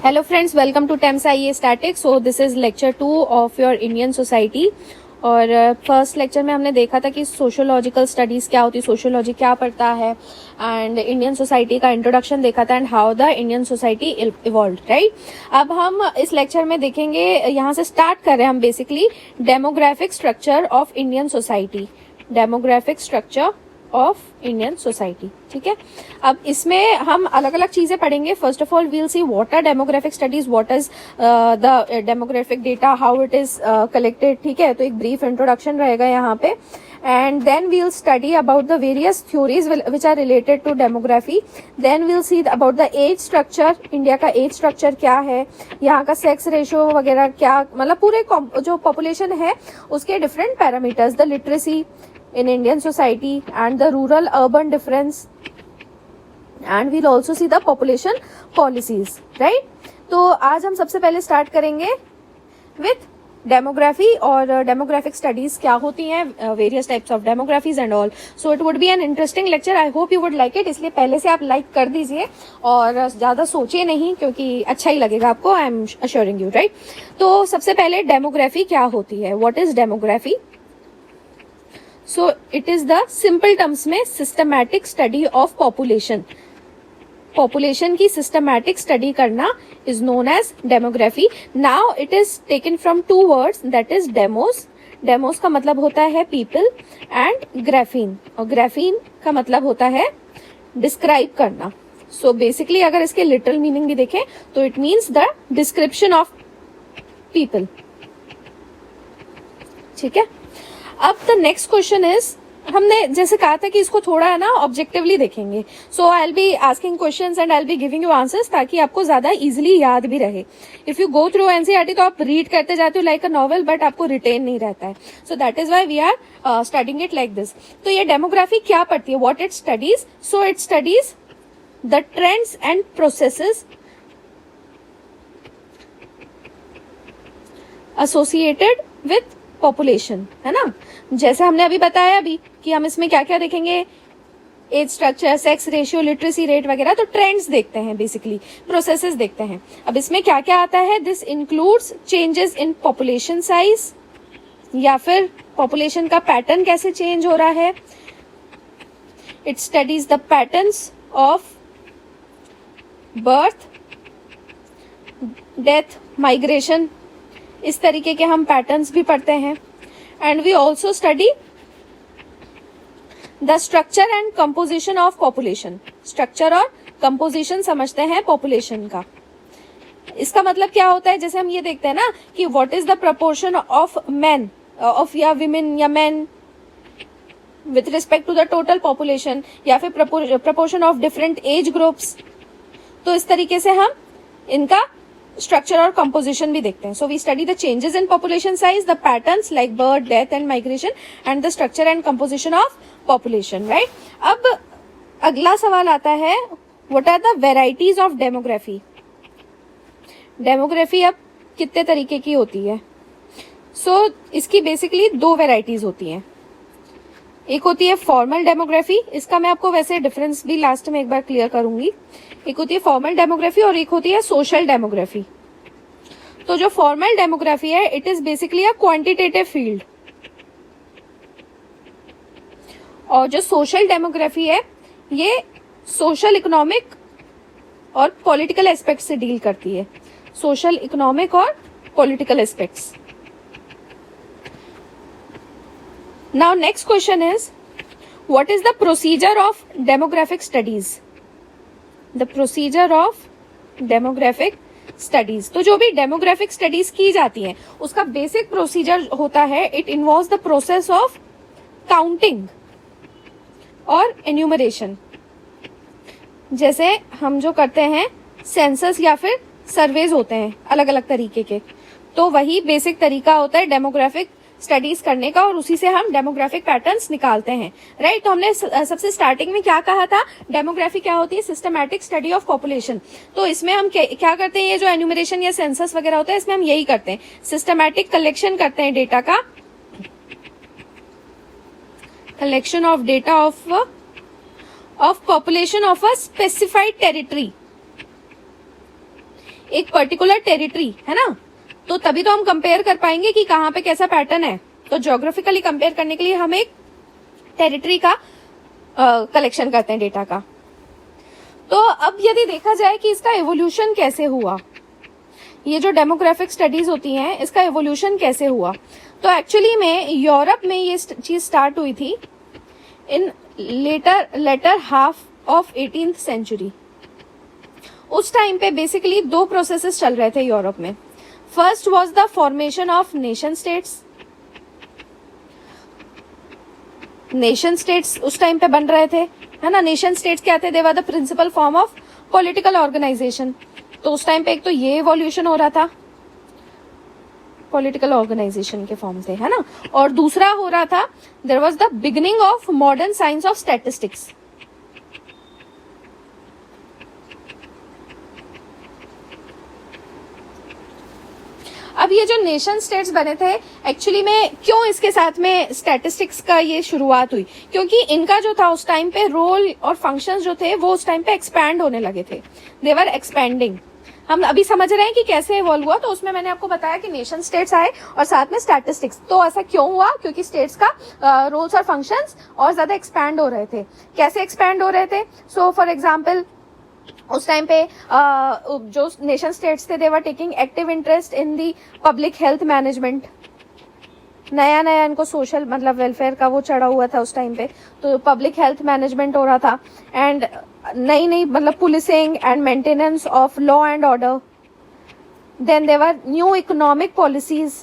Hello friends, welcome to Thames I statics. So this is lecture 2 of your Indian society. और first lecture में हमने देखा था कि सोशोलॉजिकल स्टडीज़ क्या होती है, सोशोलॉजी क्या पढ़ता है, एंड इंडियन सोसाइटी का इंट्रोडक्शन देखा था and how the Indian society evolved, right. अब हम इस लेक्चर में देखेंगे, यहाँ से स्टार्ट कर रहे हैं हम basically demographic structure of Indian society, demographic structure of Indian society. ठीक है, अब इसमें हम अलग अलग चीजें पढ़ेंगे। First of all we'll see what are demographic studies, what is the demographic data, how it is collected. ठीक है, तो एक ब्रीफ इंट्रोडक्शन रहेगा यहाँ पे, and then we'll study about the various theories which are related to demography. Then we'll see about the age structure, India का as structure क्या है, यहाँ का सेक्स रेशियो वगैरह क्या, मतलब पूरे जो पॉपुलेशन है उसके different parameters, the literacy in Indian society and the rural urban difference, and we'll also see the population policies, right? तो आज हम सबसे पहले स्टार्ट करेंगे with डेमोग्राफी और डेमोग्राफिक स्टडीज क्या होती हैं, various types of demographies and all. So it would be an interesting lecture, I hope you would like it. इसलिए पहले से आप लाइक कर दीजिए और ज्यादा सोचिए नहीं, क्योंकि अच्छा ही लगेगा आपको, I am assuring you, right. तो सबसे पहले डेमोग्राफी क्या होती है, what is demography. So it is the simple terms में systematic study of population, population की सिस्टमैटिक स्टडी करना is known as demography. Now it is taken from two words, that is demos, demos का मतलब होता है people, and graphein, और graphein का मतलब होता है डिस्क्राइब करना। सो बेसिकली अगर इसके लिटरल मीनिंग भी देखें तो it means the description of people. ठीक है, अब द नेक्स्ट क्वेश्चन इज, हमने जैसे कहा था कि इसको थोड़ा है ना ऑब्जेक्टिवली देखेंगे। So I will be asking questions and I will be giving you answers, ताकि आपको ज्यादा इजीली याद भी रहे। If you go through NCERT तो आप रीड करते जाते हो लाइक अ नॉवल, बट आपको रिटेन नहीं रहता है। So that is why we are studying it like this. तो ये डेमोग्राफी क्या पढ़ती है, what it studies. So it studies the trends and processes associated with population, है ना। जैसे हमने अभी बताया अभी कि हम इसमें क्या क्या देखेंगे, age structure, sex ratio, literacy rate वगैरह, तो ट्रेंड्स देखते हैं, बेसिकली प्रोसेसेस देखते हैं। अब इसमें क्या क्या आता है, this includes changes in population size, या फिर पॉपुलेशन का पैटर्न कैसे चेंज हो रहा है। It studies the patterns of birth, death, migration, इस तरीके के हम पैटर्न्स भी पढ़ते हैं। And we also study the structure and composition of population, structure और कंपोजिशन समझते हैं पॉपुलेशन का। इसका मतलब क्या होता है, जैसे हम ये देखते हैं ना कि what is the proportion of man, of या विमेन या man with respect to the total population, या फिर proportion of different age groups. तो इस तरीके से हम इनका स्ट्रक्चर और कंपोजिशन भी देखते हैं। So we study the changes in population size, the patterns like birth, death and migration, and the structure and composition of population, right. अब अगला सवाल आता है, what are the varieties of demography. Demography अब कितने तरीके की होती है। सो इसकी बेसिकली दो वेराइटीज होती हैं। एक होती है फॉर्मल डेमोग्राफी, इसका मैं आपको वैसे डिफरेंस भी लास्ट में एक बार क्लियर करूंगी। एक होती है फॉर्मल डेमोग्राफी और एक होती है सोशल डेमोग्राफी। तो जो फॉर्मल डेमोग्राफी है, it is basically a quantitative field, और जो सोशल डेमोग्राफी है ये सोशल, इकोनॉमिक और पॉलिटिकल एस्पेक्ट से डील करती है, सोशल, इकोनॉमिक और political aspects. Now next question is, what is the procedure of demographic studies? The procedure of demographic studies. तो जो भी demographic studies की जाती हैं उसका basic procedure होता है, it involves the process of counting और enumeration। जैसे हम जो करते हैं सेंसस या फिर सर्वेज होते हैं अलग अलग तरीके के, तो वही बेसिक तरीका होता है डेमोग्राफिक स्टडीज करने का, और उसी से हम डेमोग्राफिक पैटर्न्स निकालते हैं, राइट। तो हमने सबसे स्टार्टिंग में क्या कहा था, डेमोग्राफी क्या होती है, सिस्टमैटिक स्टडी ऑफ पॉपुलेशन। तो इसमें हम क्या करते हैं, ये जो एन्यूमरेशन या सेंसस वगैरह होता है इसमें हम यही करते हैं, सिस्टमैटिक कलेक्शन करते हैं डेटा का, collection of data of population of a specified territory. एक पर्टिकुलर टेरिटरी, है ना, तो तभी तो हम कंपेयर कर पाएंगे कि कहाँ पे कैसा पैटर्न है। तो ज्योग्राफिकली कंपेयर करने के लिए हम एक टेरिटरी का कलेक्शन करते हैं डेटा का। तो अब यदि देखा जाए कि इसका एवोल्यूशन कैसे हुआ, ये जो डेमोग्राफिक स्टडीज होती हैं इसका एवोल्यूशन कैसे हुआ, तो एक्चुअली में यूरोप में ये चीज स्टार्ट हुई थी in later half of 18th century. उस टाइम पे बेसिकली दो प्रोसेसेस चल रहे थे यूरोप में। First was the formation of nation states. Nation states उस टाइम पे बन रहे थे, है ना। नेशन स्टेट्स क्या थे, they were the principal form of political organisation. तो उस टाइम पे एक तो ये इवोल्यूशन हो रहा था, पॉलिटिकल ऑर्गेनाइजेशन के फॉर्म से, है ना। और दूसरा हो रहा था, there was the beginning of modern science of statistics. अब ये जो नेशन स्टेट्स बने थे, एक्चुअली में क्यों इसके साथ में स्टैटिस्टिक्स का ये शुरुआत हुई, क्योंकि इनका जो था उस टाइम पे रोल और फंक्शंस जो थे वो उस टाइम पे एक्सपैंड होने लगे थे, दे वर एक्सपैंडिंग। हम अभी समझ रहे हैं कि कैसे इवॉल्व हुआ, तो उसमें मैंने आपको बताया कि नेशन स्टेट्स आए और साथ में स्टैटिस्टिक्स। तो ऐसा क्यों हुआ, क्योंकि स्टेट्स का रोल्स और फंक्शंस और ज्यादा एक्सपैंड हो रहे थे। कैसे एक्सपैंड हो रहे थे, सो फॉर एग्जाम्पल उस टाइम पे जो नेशन स्टेट्स थे, they were taking active interest in the public health management. नया नया इनको सोशल मतलब वेलफेयर का वो चढ़ा हुआ था उस टाइम पे, तो पब्लिक हेल्थ मैनेजमेंट हो रहा था। एंड नई नई मतलब policing and maintenance of law and order. Then they were new economic policies,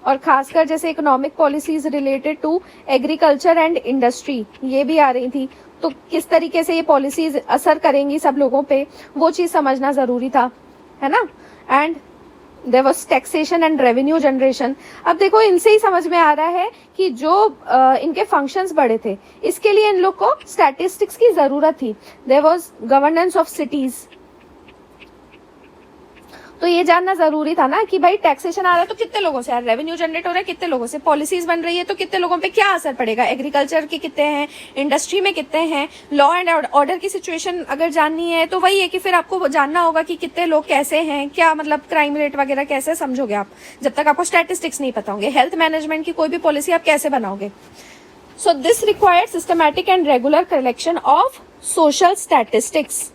और खासकर जैसे economic policies related to agriculture and industry, ये भी आ रही थी। तो किस तरीके से ये पॉलिसीज असर करेंगी सब लोगों पे, वो चीज समझना जरूरी था, है ना। And there was taxation and revenue generation. अब देखो इनसे ही समझ में आ रहा है कि जो इनके फंक्शंस बड़े थे, इसके लिए इन लोग को स्टैटिस्टिक्स की जरूरत थी। There was governance of cities, तो ये जानना जरूरी था ना कि भाई टैक्सेशन आ रहा है तो कितने लोगों से आ रहा है, रेवेन्यू जनरेट हो रहा है कितने लोगों से, पॉलिसीज बन रही है तो कितने लोगों पे क्या असर पड़ेगा, एग्रीकल्चर के कितने हैं, इंडस्ट्री में कितने हैं, लॉ एंड ऑर्डर की सिचुएशन अगर जाननी है तो वही है कि फिर आपको जानना होगा कि कितने लोग कैसे हैं, क्या मतलब क्राइम रेट वगैरह कैसे समझोगे आप जब तक आपको स्टैटिस्टिक्स नहीं पता होंगे। हेल्थ मैनेजमेंट की कोई भी पॉलिसी आप कैसे बनाओगे। So this required systematic and regular collection of social statistics.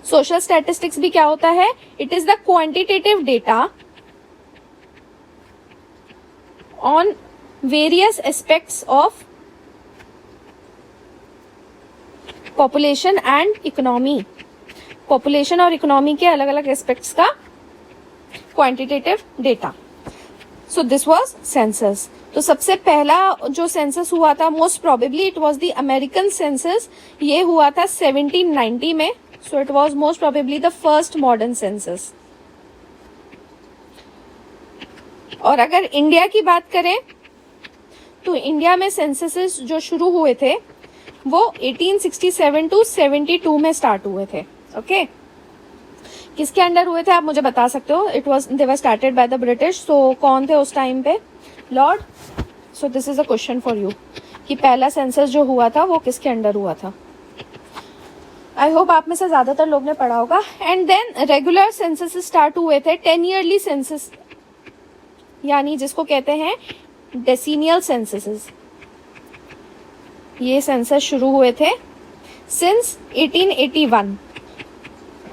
Social statistics भी क्या होता है, it is the quantitative data on various aspects of population and economy. Population और इकोनॉमी के अलग अलग एस्पेक्ट्स का quantitative data. So this was census. तो सबसे पहला जो सेंसस हुआ था, most probably it was the American census, ये हुआ था 1790 में। So it was most probably the first modern census. और अगर इंडिया की बात करें तो इंडिया में सेंससेस जो शुरू हुए थे वो 1867 टू 72 में स्टार्ट हुए थे। ओके, किसके अंडर हुए थे आप मुझे बता सकते हो। It was they were started by the British. तो कौन थे उस टाइम पे, Lord. So this is a question for you कि पहला सेंसस जो हुआ था वो किसके अंडर हुआ था। आई होप आप में से ज्यादातर लोग ने पढ़ा होगा। And then regular census start हुए थे, 10 ईयरली सेंसस, यानी जिसको कहते हैं डेसीनियल सेंससेस। ये सेंसस शुरू हुए थे सिंस 1881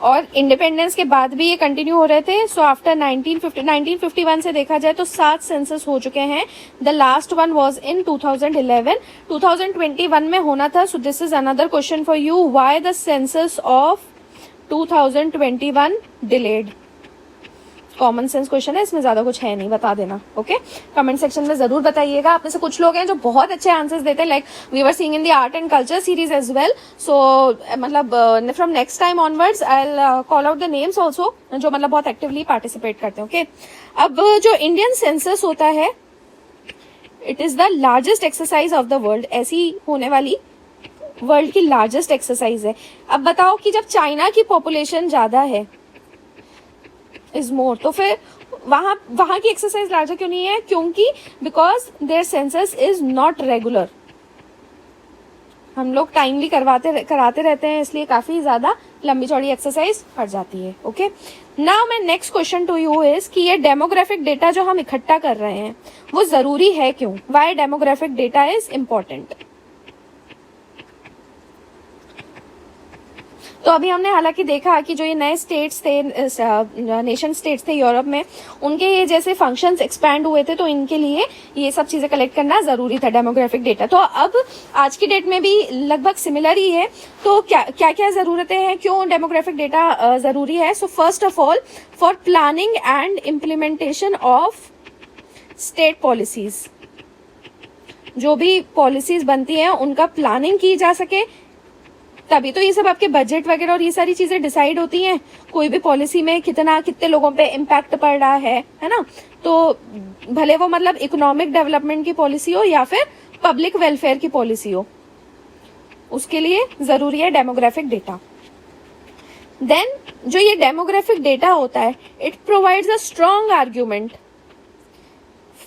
और इंडिपेंडेंस के बाद भी ये कंटिन्यू हो रहे थे। सो आफ्टर 1951 से देखा जाए तो 7 सेंसस हो चुके हैं। The last one was in 2011, 2021 में होना था। सो this is another question for you, why the census of 2021 delayed. Common sense question है, इसमें ज्यादा कुछ है नहीं, बता देना। ओके, कमेंट सेक्शन में जरूर बताइएगा। आप में से कुछ लोग हैं जो बहुत अच्छे आंसर्स देते हैं, like we were seeing in the art and culture series as well. So मतलब from next time onwards I will call out the names also, जो मतलब बहुत एक्टिवली पार्टिसिपेट करते हैं। ओके, अब जो इंडियन सेंसस होता है, it is the largest exercise of the world. ऐसी होने वाली वर्ल्ड की लार्जेस्ट एक्सरसाइज है। अब बताओ कि जब चाइना की पॉपुलेशन ज्यादा है, इज मोर, तो फिर वहां की एक्सरसाइज लार्जर क्यों नहीं है? क्योंकि because there census is not regular. हम लोग टाइमली कराते रहते हैं, इसलिए काफ़ी ज़्यादा लंबी चौड़ी एक्सरसाइज पड़ जाती है। Okay, now my next question to you is कि ये डेमोग्राफिक डेटा जो हम इकट्ठा कर रहे हैं वो ज़रूरी है क्यों? Why demographic data is important? तो अभी हमने हालांकि देखा कि जो ये नए स्टेट्स थे, नेशन स्टेट्स थे यूरोप में, उनके ये जैसे फंक्शंस एक्सपैंड हुए थे, तो इनके लिए ये सब चीज़ें कलेक्ट करना ज़रूरी था, डेमोग्राफिक डेटा। तो अब आज की डेट में भी लगभग सिमिलर ही है। तो क्या क्या ज़रूरतें हैं, क्यों डेमोग्राफिक डेटा ज़रूरी है? So first of all, for planning and implementation of state policies. जो भी पॉलिसीज बनती हैं उनका प्लानिंग की जा सके, तभी तो ये सब आपके बजट वगैरह और ये सारी चीजें डिसाइड होती हैं। कोई भी पॉलिसी में कितने लोगों पे इम्पैक्ट पड़ रहा है ना? तो भले वो मतलब इकोनॉमिक डेवलपमेंट की पॉलिसी हो या फिर पब्लिक वेलफेयर की पॉलिसी हो, उसके लिए जरूरी है डेमोग्राफिक डेटा। देन जो ये डेमोग्राफिक डेटा होता है, it provides a strong argument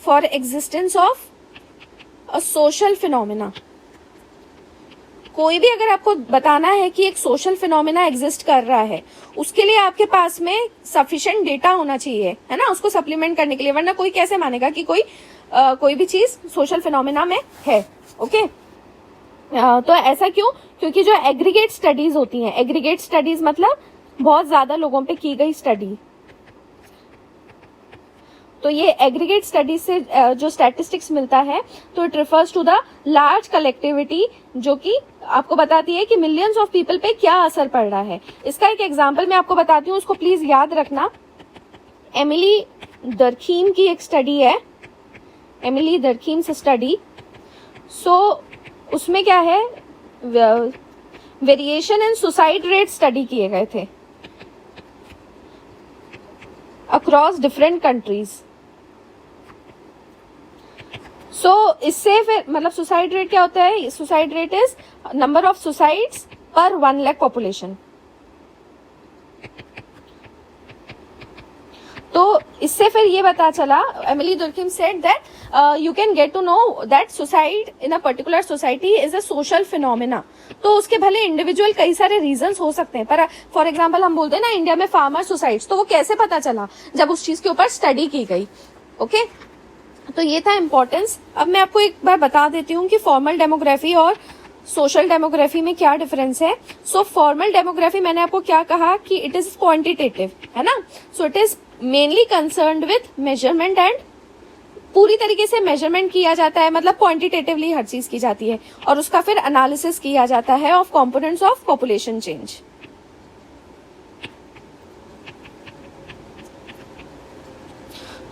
for existence of a social phenomena. कोई भी अगर आपको बताना है कि एक सोशल फिनोमिना एग्जिस्ट कर रहा है, उसके लिए आपके पास में सफिशिएंट डेटा होना चाहिए, है ना, उसको सप्लीमेंट करने के लिए। वरना कोई कैसे मानेगा कि कोई भी चीज सोशल फिनोमिना में है? ओके, तो ऐसा क्यों? क्योंकि जो एग्रीगेट स्टडीज होती हैं, एग्रीगेट स्टडीज मतलब बहुत ज्यादा लोगों पे की गई स्टडी, तो ये एग्रीगेट स्टडीज से जो स्टैटिस्टिक्स मिलता है, तो it refers to the large collectivity, जो कि आपको बताती है कि मिलियंस ऑफ पीपल पे क्या असर पड़ रहा है। इसका एक एग्जांपल मैं आपको बताती हूँ, उसको प्लीज याद रखना। एमिली डर्खीम की एक स्टडी है, एमिली डर्खीम स्टडी। सो उसमें क्या है, variation in suicide rate study किए गए थे अक्रॉस डिफरेंट कंट्रीज। सो इससे फिर मतलब सुसाइड रेट क्या होता है? Suicide rate is number of suicides पर 1 लाख पॉपुलेशन। तो इससे फिर ये पता चला, Emily Durkheim said that you can get to know that suicide in a particular society is a social phenomena. तो उसके भले इंडिविजुअल कई सारे रीजंस हो सकते हैं, पर फॉर एग्जांपल हम बोलते हैं ना इंडिया में फार्मर सुसाइड्स, तो वो कैसे पता चला? जब उस चीज के ऊपर स्टडी की गई। ओके, तो ये था इम्पोर्टेंस। अब मैं आपको एक बार बता देती हूँ कि फॉर्मल डेमोग्राफी और सोशल डेमोग्राफी में क्या डिफरेंस है। सो फॉर्मल डेमोग्राफी मैंने आपको क्या कहा कि इट इज क्वांटिटेटिव, है ना? सो it is mainly concerned with measurement and पूरी तरीके से मेजरमेंट किया जाता है, मतलब क्वांटिटेटिवली हर चीज की जाती है, और उसका फिर एनालिसिस किया जाता है of components of population change.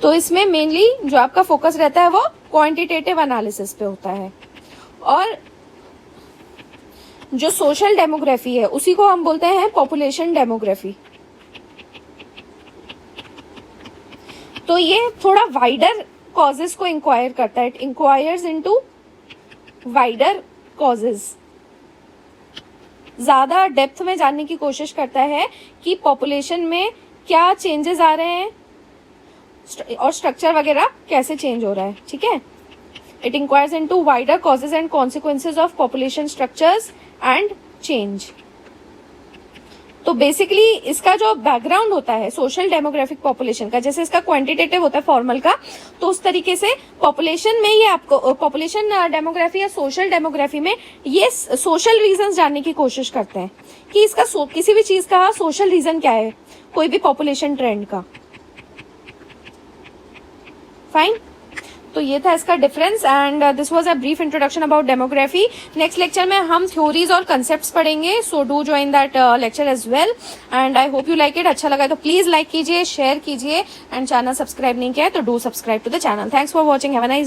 तो इसमें मेनली जो आपका फोकस रहता है वो क्वांटिटेटिव एनालिसिस पे होता है। और जो सोशल डेमोग्राफी है उसी को हम बोलते हैं पॉपुलेशन डेमोग्राफी। तो ये थोड़ा वाइडर कॉजेस को इंक्वायर करता है, it enquires into wider causes, ज्यादा डेप्थ में जानने की कोशिश करता है कि पॉपुलेशन में क्या चेंजेस आ रहे हैं और स्ट्रक्चर वगैरह कैसे चेंज हो रहा है। ठीक है, it enquires into wider causes and consequences of population structures and change. तो बेसिकली इसका जो बैकग्राउंड होता है सोशल डेमोग्राफिक पॉपुलेशन का, जैसे इसका क्वांटिटेटिव होता है फॉर्मल का, तो उस तरीके से पॉपुलेशन में ये आपको पॉपुलेशन डेमोग्राफी या सोशल डेमोग्राफी में ये सोशल रीजंस जानने की कोशिश करते हैं कि इसका किसी भी चीज का सोशल रीजन क्या है, कोई भी पॉपुलेशन ट्रेंड का। फाइन, तो ये था इसका difference and this was a brief introduction about demography. Next lecture में हम थ्योरीज और कंसेप्ट्स पढ़ेंगे, so do join that lecture as well and I hope you like it. अच्छा लगा तो प्लीज लाइक कीजिए, शेयर कीजिए एंड चैनल सब्सक्राइब नहीं किया है तो do subscribe to the channel. Thanks for watching, have a nice